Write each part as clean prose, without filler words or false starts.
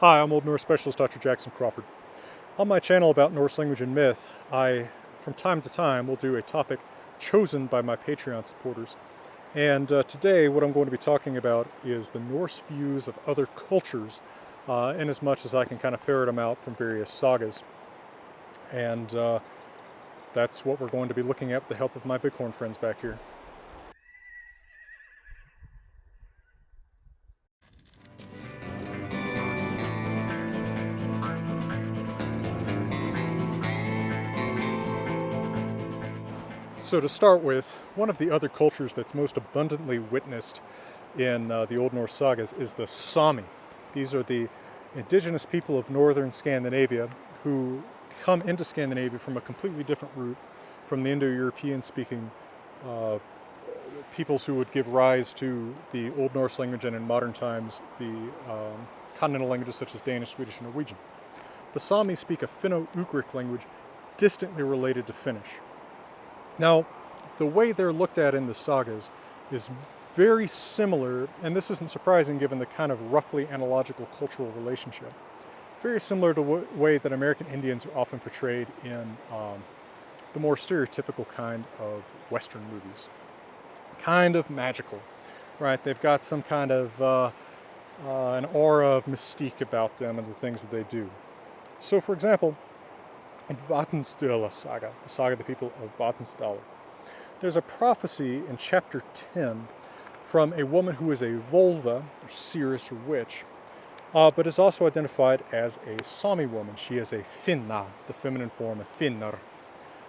Hi, I'm Old Norse Specialist Dr. Jackson Crawford. On my channel about Norse language and myth, I, from time to time, will do a topic chosen by my Patreon supporters. And today, what I'm going to be talking about is the Norse views of other cultures, in as much as I can kind of ferret them out from various sagas. And that's what we're going to be looking at with the help of my bighorn friends back here. So to start with, one of the other cultures that's most abundantly witnessed in the Old Norse sagas is the Sami. These are the indigenous people of northern Scandinavia who come into Scandinavia from a completely different route from the Indo-European speaking peoples who would give rise to the Old Norse language and in modern times the continental languages such as Danish, Swedish, and Norwegian. The Sami speak a Finno-Ugric language distantly related to Finnish. Now, the way they're looked at in the sagas is very similar, and this isn't surprising given the kind of roughly analogical cultural relationship. Very similar to the way that American Indians are often portrayed in the more stereotypical kind of Western movies. Kind of magical, right? They've got some kind of an aura of mystique about them and the things that they do. So, for example, in Vatnsdæla saga, the saga of the people of Vatnsdæla, there's a prophecy in chapter 10 from a woman who is a volva, or seeress or witch, but is also identified as a Sami woman. She is a finna, the feminine form of finnar.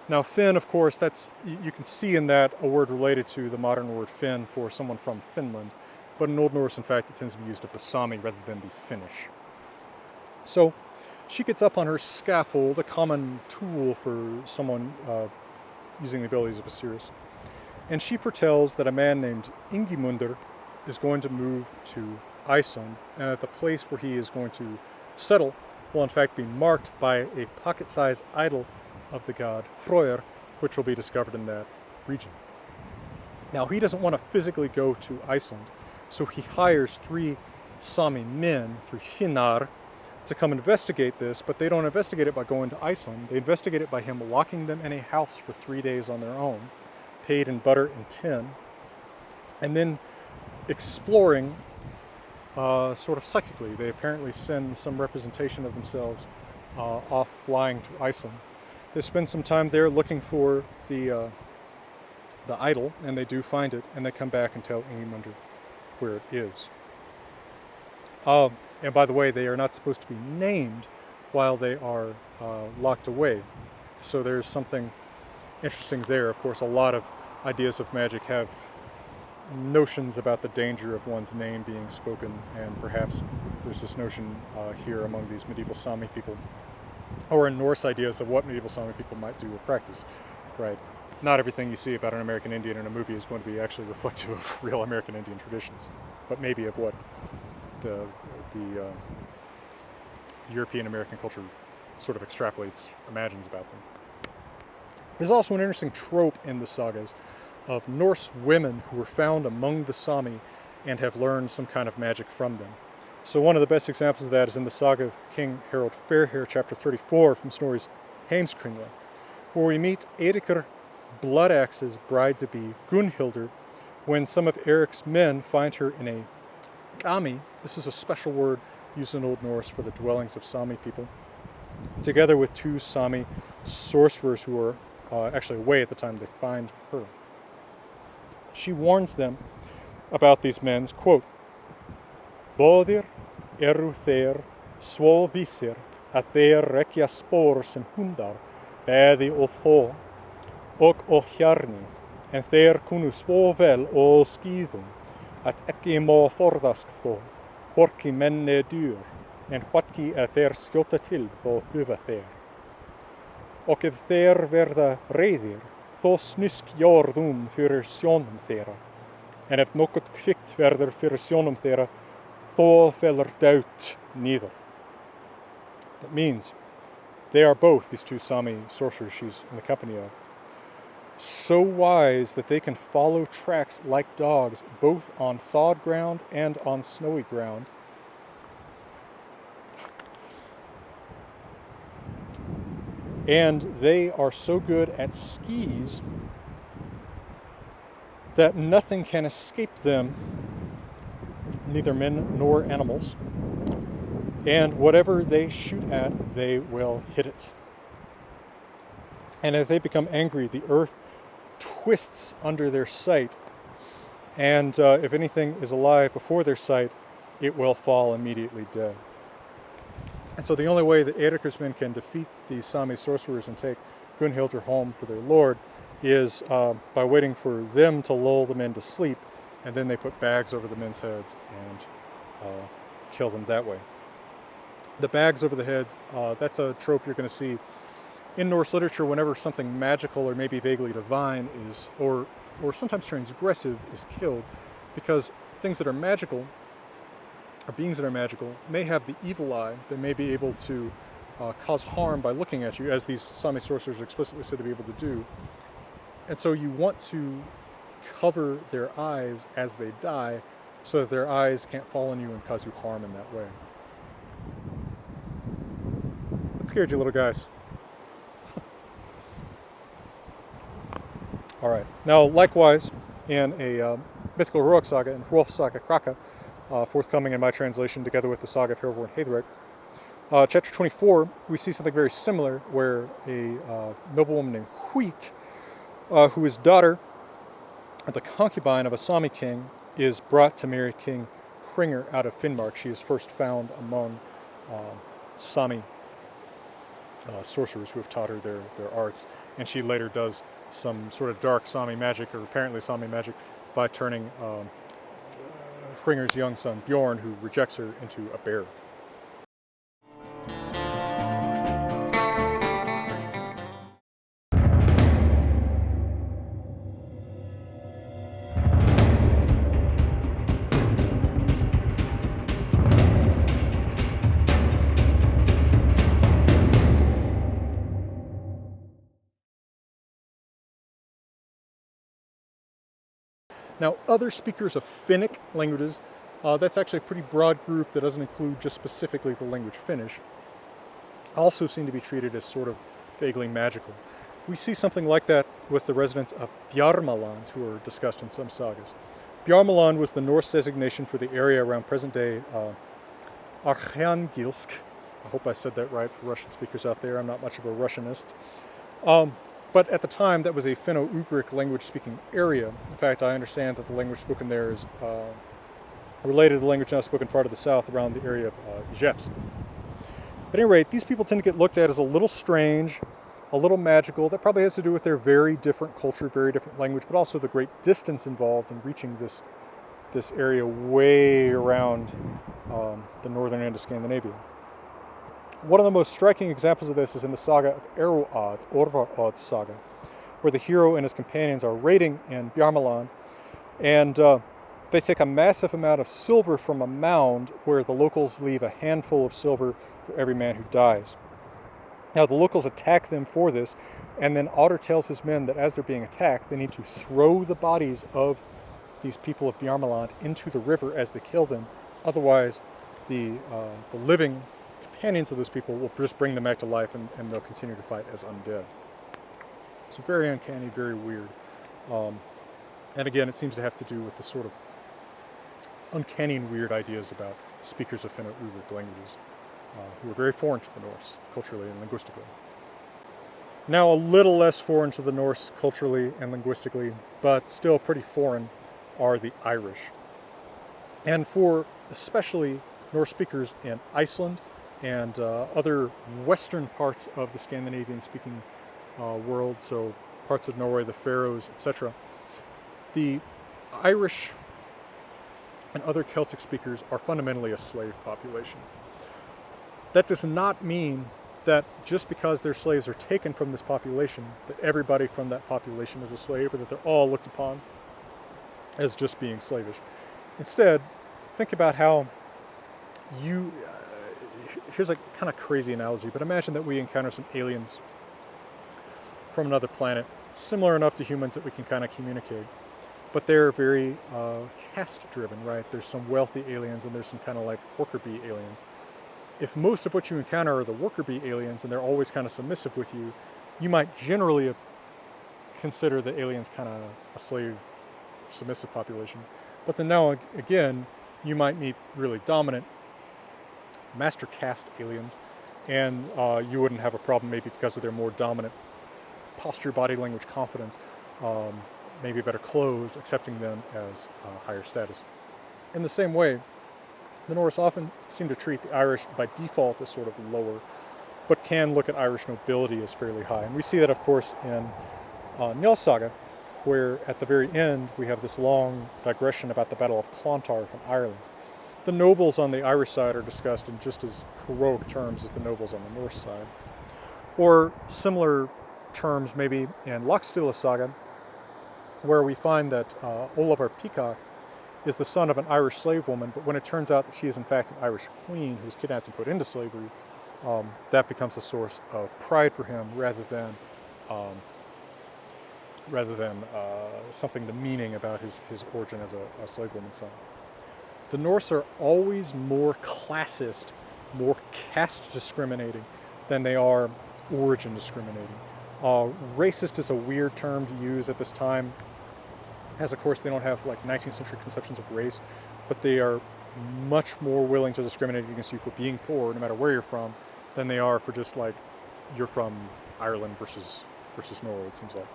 Now Finn, of course, you can see in that a word related to the modern word Finn for someone from Finland, but in Old Norse, in fact, it tends to be used of the Sami rather than the Finnish. So she gets up on her scaffold, a common tool for someone using the abilities of a seeress, and she foretells that a man named Ingimundr is going to move to Iceland, and that the place where he is going to settle will in fact be marked by a pocket-sized idol of the god Freyr, which will be discovered in that region. Now, he doesn't want to physically go to Iceland, so he hires 3 Sami men, 3 finnar, to come investigate this, but they don't investigate it by going to Iceland. They investigate it by him locking them in a house for 3 days on their own, paid in butter and tin, and then exploring sort of psychically. They apparently send some representation of themselves off flying to Iceland. They spend some time there looking for the idol, and they do find it, and they come back and tell Ingimundr where it is. And by the way, they are not supposed to be named while they are locked away. So there's something interesting there. Of course, a lot of ideas of magic have notions about the danger of one's name being spoken, and perhaps there's this notion here among these medieval Sami people, or in Norse ideas of what medieval Sami people might do or practice, right? Not everything you see about an American Indian in a movie is going to be actually reflective of real American Indian traditions, but maybe of what the European American culture sort of extrapolates, imagines about them. There's also an interesting trope in the sagas of Norse women who were found among the Sami and have learned some kind of magic from them. So one of the best examples of that is in the saga of King Harald Fairhair, chapter 34 from Snorri's Heimskringla, where we meet Eirikr Bloodaxe's bride-to-be Gunhildr when some of Eric's men find her in a Gami. This is a special word used in Old Norse for the dwellings of Sami people, together with 2 Sami sorcerers who are actually away at the time they find her. She warns them about these men's, quote, "Báðir eru þeir svo vísir að þeir rekja spor sem hundar, bæði og þó og hjarni, en þeir kunnu svo vel á skíðum að ekki má forðast þó, hvorki menn né dýr, en hvorki að þeir skjóta til þó huga þeir. Og ef þeir verða reiðir, þó snusk jörðum fyrir sjónum þeirra, en ef nokkuð kvikt verður fyrir sjónum þeirra, þó fellur doubt neither." That means they are both, these 2 Sami sorcerers she's in the company of, so wise that they can follow tracks like dogs, both on thawed ground and on snowy ground, And they are so good at skis that nothing can escape them, neither men nor animals. And whatever they shoot at, they will hit it. And if they become angry, the earth twists under their sight. And if anything is alive before their sight, it will fall immediately dead. And so the only way that Eirik's men can defeat the Sami sorcerers and take Gunhildr home for their lord is by waiting for them to lull the men to sleep, and then they put bags over the men's heads and kill them that way. The bags over the heads, that's a trope you're going to see in Norse literature whenever something magical or maybe vaguely divine is, or sometimes transgressive, is killed, because things that are magical, or beings that are magical, may have the evil eye. They may be able to cause harm by looking at you, as these Sami sorcerers are explicitly said to be able to do. And so you want to cover their eyes as they die, so that their eyes can't fall on you and cause you harm in that way. What scared you, little guys? All right. Now, likewise, in a mythical heroic saga, in Hrolf's Saga Kraka, forthcoming in my translation together with the Saga of Hervor and Haetheric, chapter 24, we see something very similar, where a noblewoman named Wheat, who is daughter of the concubine of a Sami king, is brought to marry King Hringr out of Finnmark. She is first found among Sami sorcerers who have taught her their arts, and she later does some sort of dark Sami magic, or apparently Sami magic, by turning Hringr's young son Bjorn, who rejects her, into a bear. Now, other speakers of Finnic languages, that's actually a pretty broad group that doesn't include just specifically the language Finnish, also seem to be treated as sort of vaguely magical. We see something like that with the residents of Bjarmians, who are discussed in some sagas. Bjarmaland was the Norse designation for the area around present-day Arkhangelsk. I hope I said that right for Russian speakers out there. I'm not much of a Russianist. But at the time, that was a Finno-Ugric language-speaking area. In fact, I understand that the language spoken there is related to the language now spoken far to the south around the area of Ijevsk. At any rate, these people tend to get looked at as a little strange, a little magical. That probably has to do with their very different culture, very different language, but also the great distance involved in reaching this area way around the northern end of Scandinavia. One of the most striking examples of this is in the saga of Eroad, Orvarod's saga, where the hero and his companions are raiding in Bjarmaland, and they take a massive amount of silver from a mound where the locals leave a handful of silver for every man who dies. Now, the locals attack them for this, and then Otter tells his men that as they're being attacked, they need to throw the bodies of these people of Bjarmaland into the river as they kill them. Otherwise, the living companions of those people will just bring them back to life, and they'll continue to fight as undead. So very uncanny, very weird. And again, it seems to have to do with the sort of uncanny and weird ideas about speakers of Finno-Ugric languages, who are very foreign to the Norse, culturally and linguistically. Now, a little less foreign to the Norse culturally and linguistically, but still pretty foreign, are the Irish. And for especially Norse speakers in Iceland and other western parts of the Scandinavian-speaking world, so parts of Norway, the Faroes, etc., the Irish and other Celtic speakers are fundamentally a slave population. That does not mean that just because their slaves are taken from this population, that everybody from that population is a slave, or that they're all looked upon as just being slavish. Instead, think about how here's a kind of crazy analogy, but imagine that we encounter some aliens from another planet, similar enough to humans that we can kind of communicate, but they're very caste-driven, right? There's some wealthy aliens, and there's some kind of like worker bee aliens. if most of what you encounter are the worker bee aliens and they're always kind of submissive with you, you might generally consider the aliens kind of a slave submissive population. But then now again, you might meet really dominant master caste aliens, and you wouldn't have a problem maybe because of their more dominant posture, body language, confidence, maybe better clothes, accepting them as higher status. In the same way, the Norse often seem to treat the Irish by default as sort of lower, but can look at Irish nobility as fairly high. And we see that, of course, in Njál's saga, where at the very end we have this long digression about the Battle of Clontarf in Ireland. The nobles on the Irish side are discussed in just as heroic terms as the nobles on the Norse side. Or similar terms maybe in Laxdæla's saga, where we find that Olafur Peacock is the son of an Irish slave woman, but when it turns out that she is in fact an Irish queen who was kidnapped and put into slavery, that becomes a source of pride for him rather than something demeaning about his origin as a slave woman's son. The Norse are always more classist, more caste discriminating than they are origin discriminating. Racist is a weird term to use at this time, as of course they don't have like 19th century conceptions of race, but they are much more willing to discriminate against you for being poor, no matter where you're from, than they are for just like you're from Ireland versus Norway, it seems like.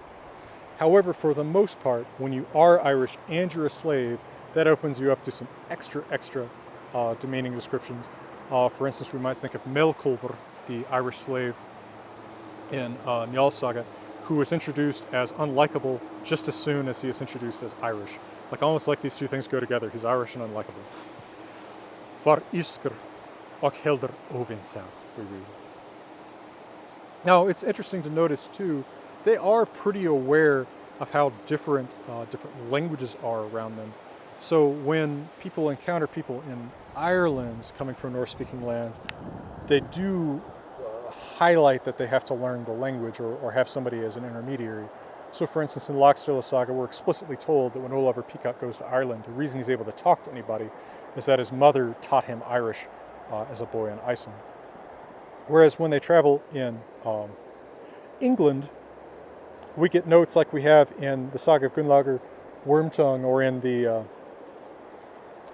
However, for the most part, when you are Irish and you're a slave, that opens you up to some extra demeaning descriptions. For instance, we might think of Melkulver, the Irish slave in Njál's saga, who was introduced as unlikable just as soon as he is introduced as Irish. Like almost like these two things go together. He's Irish and unlikable. Var isker och helder ovinsam, we read. Now, it's interesting to notice too, they are pretty aware of how different languages are around them. So when people encounter people in Ireland coming from Norse-speaking lands, they do highlight that they have to learn the language or have somebody as an intermediary. So for instance, in Laxdæla's saga, we're explicitly told that when Olafur Peacock goes to Ireland, the reason he's able to talk to anybody is that his mother taught him Irish as a boy in Iceland. Whereas when they travel in England, we get notes like we have in the saga of Gunnlaugr Wormtongue or in the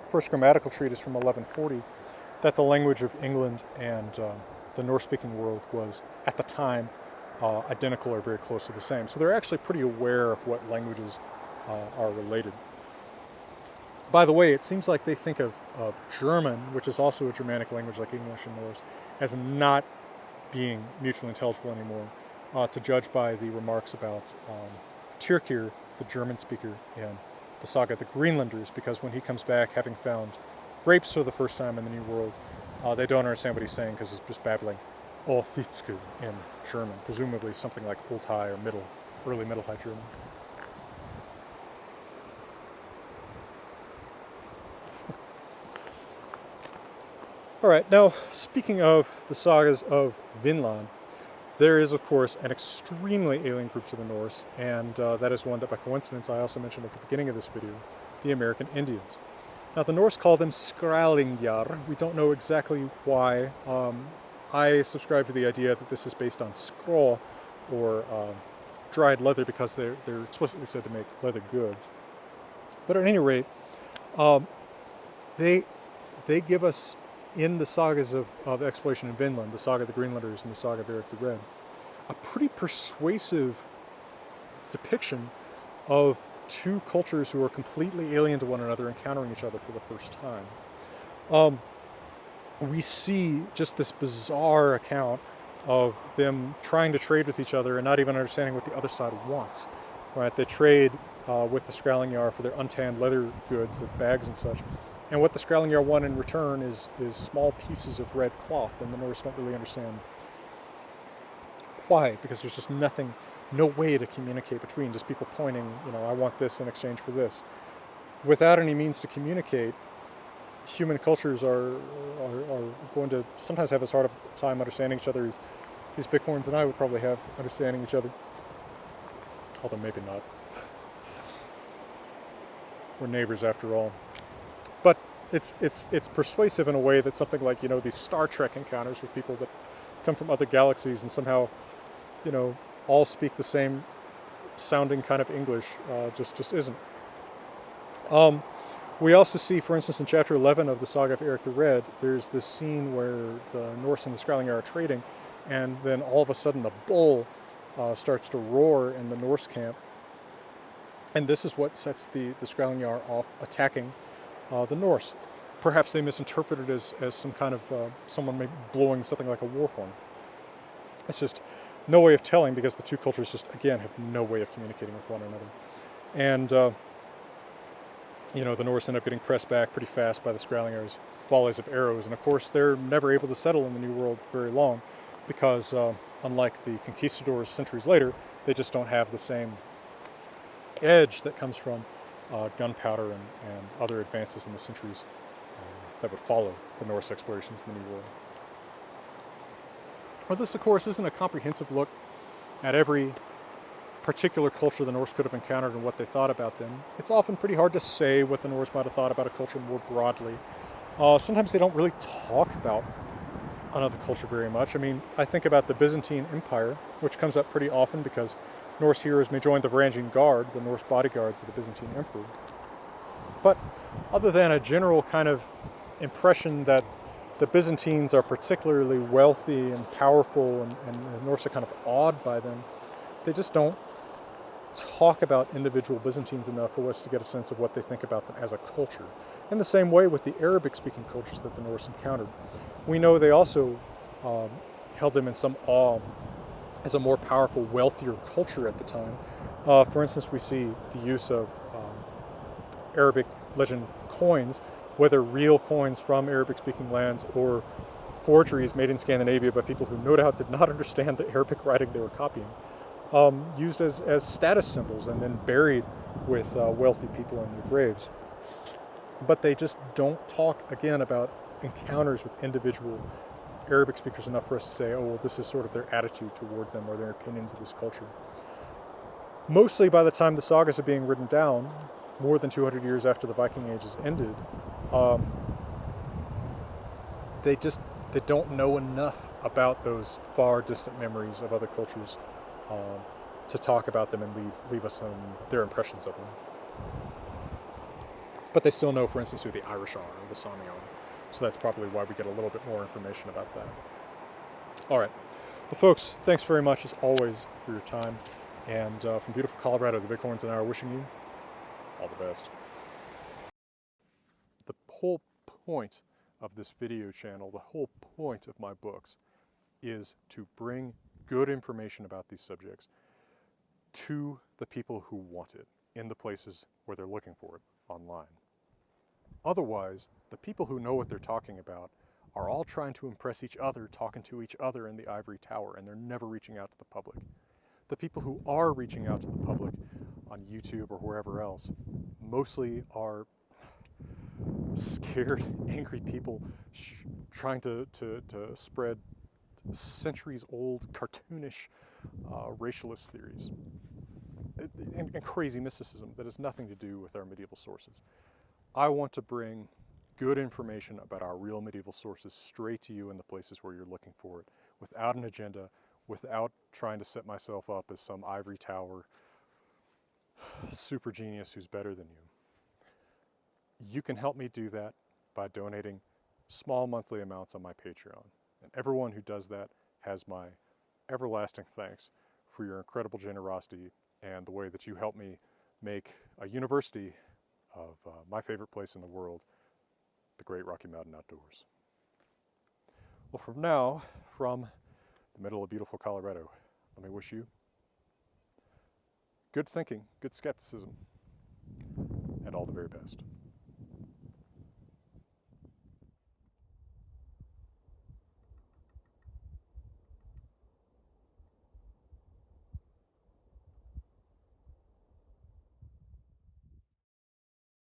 first grammatical treatise from 1140, that the language of England and the Norse-speaking world was, at the time, identical or very close to the same. So they're actually pretty aware of what languages are related. By the way, it seems like they think of German, which is also a Germanic language like English and Norse, as not being mutually intelligible anymore, to judge by the remarks about Tyrkir, the German speaker in the saga of the Greenlanders, because when he comes back having found grapes for the first time in the New World, they don't understand what he's saying because he's just babbling Othitsku in German, presumably something like Old High or early Middle High German. All right, now speaking of the sagas of Vinland, there is, of course, an extremely alien group to the Norse, and that is one that, by coincidence, I also mentioned at the beginning of this video, the American Indians. Now, the Norse call them Skrælingjar. We don't know exactly why. I subscribe to the idea that this is based on skrå, or dried leather, because they're explicitly said to make leather goods. But at any rate, they give us, in the sagas of exploration in Vinland, the saga of the Greenlanders and the saga of Eric the Red, a pretty persuasive depiction of two cultures who are completely alien to one another encountering each other for the first time. We see just this bizarre account of them trying to trade with each other and not even understanding what the other side wants. Right? They trade with the Skrælingjar for their untanned leather goods, their bags and such. And what the Skrælingjar want in return is small pieces of red cloth, and the Norse don't really understand why, because there's just no way to communicate between, just people pointing, I want this in exchange for this. Without any means to communicate, human cultures are going to sometimes have as hard a time understanding each other as these bighorns and I would probably have understanding each other. Although maybe not. We're neighbors after all. But it's persuasive in a way that something like, you know, these Star Trek encounters with people that come from other galaxies and somehow, you know, all speak the same sounding kind of English just isn't. We also see, for instance, in chapter 11 of the saga of Eric the Red, there's this scene where the Norse and the Skrælingjar are trading, and then all of a sudden a bull starts to roar in the Norse camp. And this is what sets the Skrælingjar off attacking the Norse. Perhaps they misinterpreted it as some kind of someone maybe blowing something like a war horn. It's just no way of telling, because the two cultures just, again, have no way of communicating with one another. And, you know, the Norse end up getting pressed back pretty fast by the Skrælingjar's volleys of arrows. And of course, they're never able to settle in the New World for very long, because unlike the conquistadors centuries later, they just don't have the same edge that comes from gunpowder and other advances in the centuries that would follow the Norse explorations in the New World. Well, this, of course, isn't a comprehensive look at every particular culture the Norse could have encountered and what they thought about them. It's often pretty hard to say what the Norse might have thought about a culture more broadly. Sometimes they don't really talk about another culture very much. I mean, I think about the Byzantine Empire, which comes up pretty often because Norse heroes may join the Varangian Guard, the Norse bodyguards of the Byzantine Emperor. But other than a general kind of impression that the Byzantines are particularly wealthy and powerful, and the Norse are kind of awed by them, they just don't talk about individual Byzantines enough for us to get a sense of what they think about them as a culture. In the same way with the Arabic-speaking cultures that the Norse encountered, we know they also held them in some awe as a more powerful, wealthier culture at the time. For instance, we see the use of Arabic legend coins, whether real coins from Arabic-speaking lands or forgeries made in Scandinavia by people who no doubt did not understand the Arabic writing they were copying, used as status symbols and then buried with wealthy people in their graves. But they just don't talk, again, about encounters with individual Arabic speakers enough for us to say, oh, well, this is sort of their attitude toward them or their opinions of this culture. Mostly by the time the sagas are being written down, more than 200 years after the Viking Age has ended, they don't know enough about those far distant memories of other cultures to talk about them and leave us their impressions of them. But they still know, for instance, who the Irish are or the Sami are. So that's probably why we get a little bit more information about that. All right. Well, folks, thanks very much, as always, for your time. And from beautiful Colorado, the Bighorns and I are wishing you all the best. The whole point of this video channel, the whole point of my books, is to bring good information about these subjects to the people who want it in the places where they're looking for it online. Otherwise, the people who know what they're talking about are all trying to impress each other, talking to each other in the ivory tower, and they're never reaching out to the public. The people who are reaching out to the public on YouTube or wherever else mostly are scared, angry people trying to spread centuries-old, cartoonish racialist theories and crazy mysticism that has nothing to do with our medieval sources. I want to bring good information about our real medieval sources straight to you in the places where you're looking for it, without an agenda, without trying to set myself up as some ivory tower super genius who's better than you. You can help me do that by donating small monthly amounts on my Patreon. And everyone who does that has my everlasting thanks for your incredible generosity and the way that you help me make a university of my favorite place in the world, the Great Rocky Mountain Outdoors. Well, from now, from the middle of beautiful Colorado, let me wish you good thinking, good skepticism, and all the very best.